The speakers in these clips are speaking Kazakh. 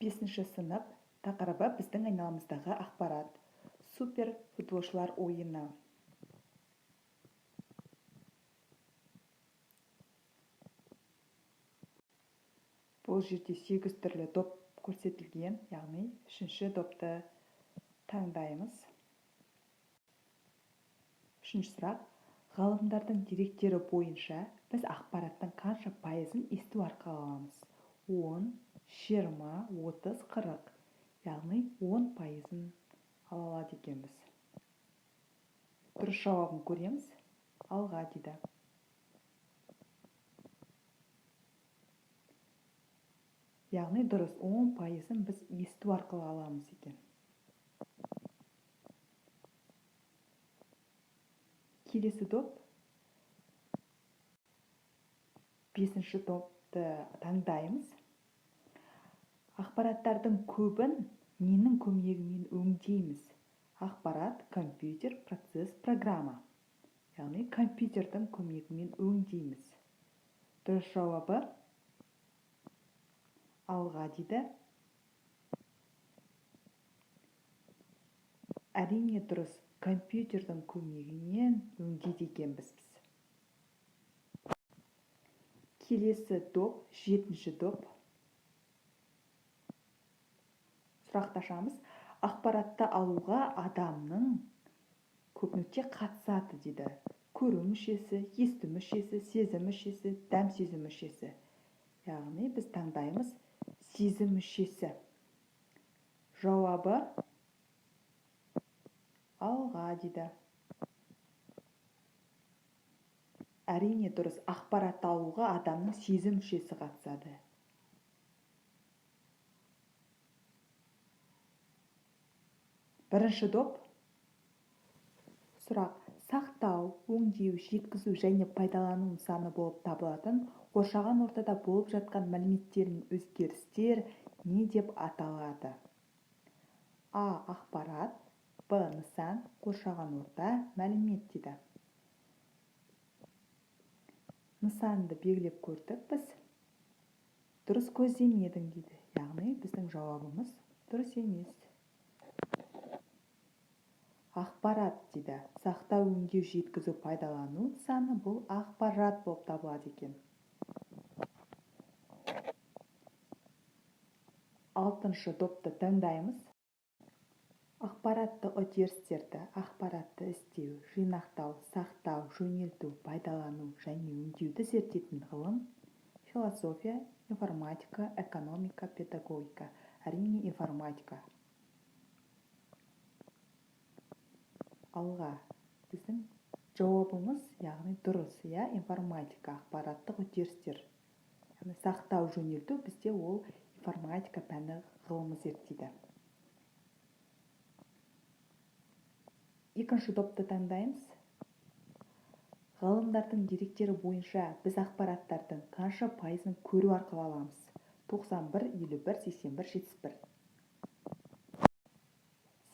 Бесінші сынып тақырыбы біздің айналамыздағы ақпарат. Супер футболшылар ойыны. Бұл жерде 8 түрлі доп көрсетілген, яғни үшінші допты таңдаймыз. Үшінші сұрақ. Ғалымдардың деректері бойынша біз ақпараттың қанша пайызын есту арқылы аламыз? 10, 20, 30, 40. Яғни 10 пайызын ала алады екенбіз. Дұрыс жауабын көреміз. Алға дейді. Яғни дұрыс 10 пайызын біз есту арқылы аламыз екен. Келесі доп. Бесінші допты таңдаймыз. Ақпараттардың көбін ненің көмегімен өңдейміз? Ақпарат, компьютер, процесс, программа. Яғни компьютердің көмегімен өңдейміз. Дұрыс жауабы алға дейді. Әрине дұрыс, компьютердің көмегімен өңдейді екенбіз біз. Келесі доп, жетінші доп. Сұрақты ашамыз. Ақпаратты алуға адамның көп нүкте қатысады дейді. Көру мүшесі, есту мүшесі, сезім мүшесі, дәм сезім мүшесі. Яғни біз таңдаймыз сезім мүшесі. Жауабы алға дейді. Әрине дұрыс, ақпаратты алуға адамның сезім мүшесі қатысады. Бірінші доп. Сұрақ. Сақтау, өңдеу, жеткізу және пайдалану нысаны болып табылатын қоршаған ортада болып жатқан мәліметтердің өзгерістер не деп аталады? А. Ақпарат, Б. Нысан, қоршаған орта, мәлімет дейді. Нысанды белгілеп көрдік біз. Дұрыс көздемедің дейді. Яғни біздің жауабымыз дұрыс емес. Ақпарат дейді. Сақтау, өңдеу, жеткізу, пайдалану нысаны бұл ақпарат болып табылады екен. Алтыншы допты таңдаймыз. Ақпаратты үдерістерді, ақпаратты іздеу, жинақтау, сақтау, жөнелту, пайдалану және өңдеуді зерттейтін ғылым. Философия, информатика, экономика, педагогика. Әрине информатика. Алға. Біздің жауабымыз, яғни дұрыс, информатика, ақпараттық үдерістер. Сақтау, жөнелту бізде ол информатика пәні ғылымы зерттейді. Екінші допты таңдаймыз. Ғалымдардың деректері бойынша біз ақпараттардың қанша пайызын көру арқылы аламыз? 91, 51, 81, 71.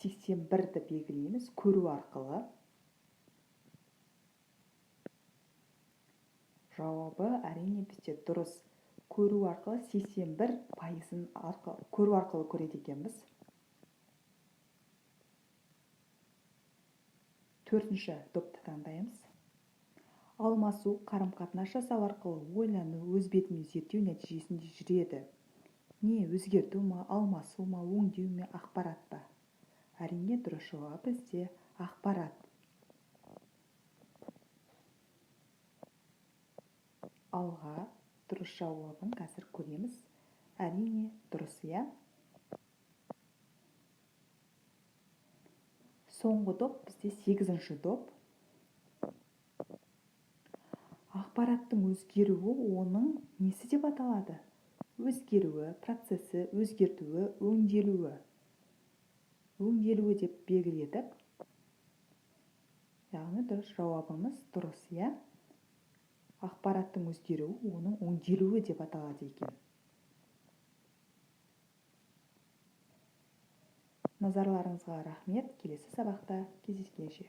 81-ді белгілейміз көру арқылы. Жауабы әрине бізде дұрыс. Көру арқылы 81 пайызын көру арқылы көреді екенбіз. Төртінші допты таңдаймыз. Алмасу, қарым-қатынас жасау арқылы ойлану, өз бетімен зерттеу нәтижесінде жүреді. Не өзгерту ма, алмасу ма, өңдеу ме, ақпарат па? Әрине дұрыс жауап бізде ақпарат. Алға. Дұрыс жауабын қазір көреміз. Әрине дұрыс, Соңғы доп бізде 8-ші доп. Ақпараттың өзгеруі оның несі деп аталады? Өзгеруі, процесі, өзгертуі, өңделуі. Өңделуі деп белгіледік. Яғни дұрыс жауабымыз дұрыс, Ақпараттың өзгеруі оның өңделуі деп аталады екен. Назарларыңызға рахмет. Келесі сабақта кездескенше.